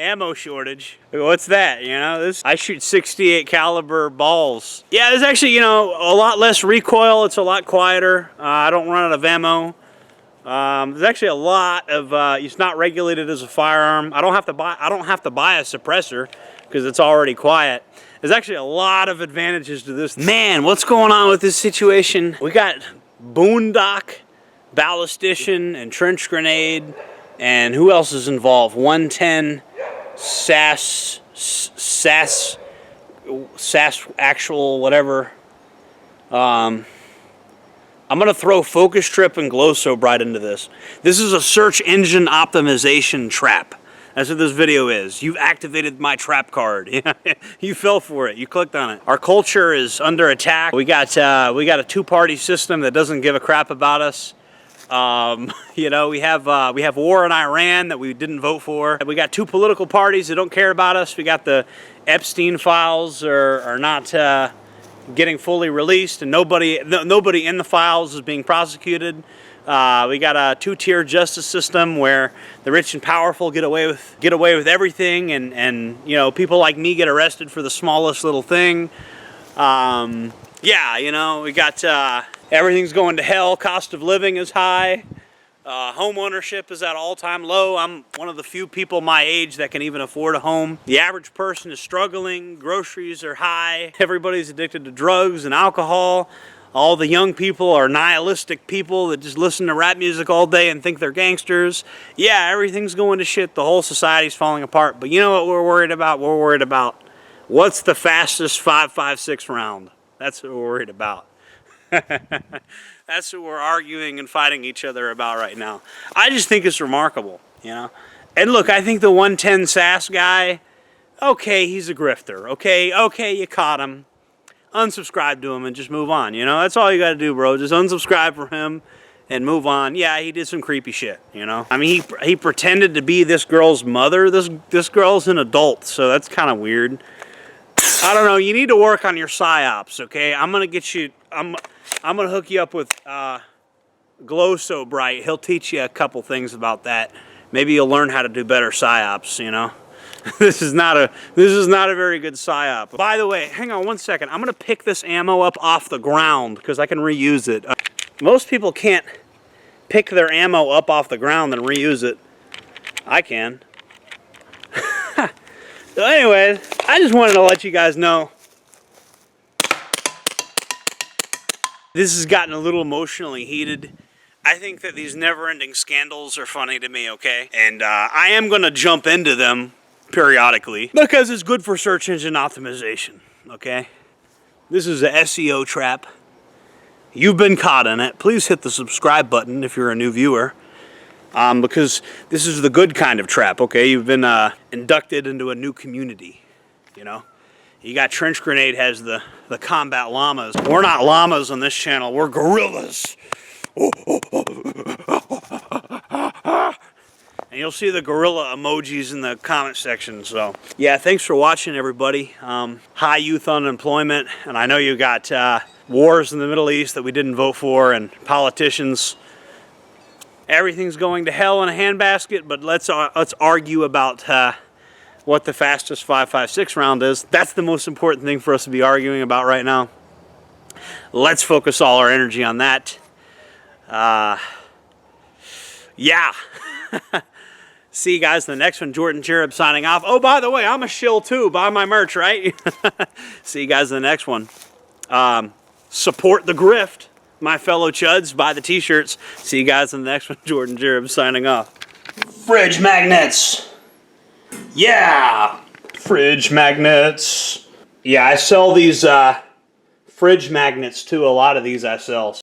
ammo shortage. What's that, you know? I shoot 68 caliber balls. Yeah, there's actually, you know, a lot less recoil. It's a lot quieter. I don't run out of ammo. There's actually a lot of, it's not regulated as a firearm. I don't have to buy a suppressor because it's already quiet. There's actually a lot of advantages to this. Man, what's going on with this situation? We got boondock, ballistician, and trench grenade, and who else is involved? 110, SAS actual, whatever. I'm gonna throw focus trip and glow so bright into this. This is a search engine optimization trap. That's what this video is. You've activated my trap card. You fell for it. You clicked on it. Our culture is under attack. We got a two-party system that doesn't give a crap about us. You know, we have war in Iran that we didn't vote for. We got two political parties that don't care about us. We got the Epstein files are not getting fully released, and nobody in the files is being prosecuted. We got a two-tier justice system where the rich and powerful get away with everything, and you know, people like me get arrested for the smallest little thing. Yeah, you know, we got everything's going to hell. Cost of living is high. Home ownership is at all-time low. I'm one of the few people my age that can even afford a home. The average person is struggling. Groceries are high. Everybody's addicted to drugs and alcohol. All the young people are nihilistic people that just listen to rap music all day and think they're gangsters. Yeah, everything's going to shit. The whole society's falling apart. But you know what we're worried about? We're worried about what's the fastest 5.56 round. That's what we're worried about. That's what we're arguing and fighting each other about right now. I just think it's remarkable, you know. And look, I think the 110 SAS guy, okay, he's a grifter. Okay, you caught him. Unsubscribe to him and just move on, you know. That's all you got to do, bro. Just unsubscribe from him and move on. Yeah, he did some creepy shit, you know. I mean, he pretended to be this girl's mother. This girl's an adult, so that's kind of weird. I don't know. You need to work on your psyops, okay? I'm gonna get you. I'm gonna hook you up with Glow So Bright. He'll teach you a couple things about that. Maybe you'll learn how to do better psyops, you know. This is not a very good psyop. By the way, hang on one second. I'm gonna pick this ammo up off the ground because I can reuse it. Most people can't pick their ammo up off the ground and reuse it. I can. So anyways, I just wanted to let you guys know. This has gotten a little emotionally heated. I think that these never-ending scandals are funny to me, okay? And I am gonna jump into them periodically because it's good for search engine optimization, okay? This is an SEO trap. You've been caught in it. Please hit the subscribe button if you're a new viewer, because this is the good kind of trap, okay? You've been inducted into a new community, you know? You got Trench Grenade has the combat llamas. We're not llamas on this channel, we're gorillas. And you'll see the gorilla emojis in the comment section. So yeah, thanks for watching, everybody. High youth unemployment, and I know you got wars in the Middle East that we didn't vote for, and politicians. Everything's going to hell in a handbasket, but let's argue about what the fastest 5.56 round is. That's the most important thing for us to be arguing about right now. Let's focus all our energy on that. Yeah. See you guys in the next one. Jordan Cherub signing off. Oh, by the way, I'm a shill too. Buy my merch, right? See you guys in the next one. Support the grift, my fellow chuds. Buy the t-shirts. See you guys in the next one. Jordan Cherub signing off. Fridge magnets. Yeah. Fridge magnets. Yeah, I sell these fridge magnets too. A lot of these I sell.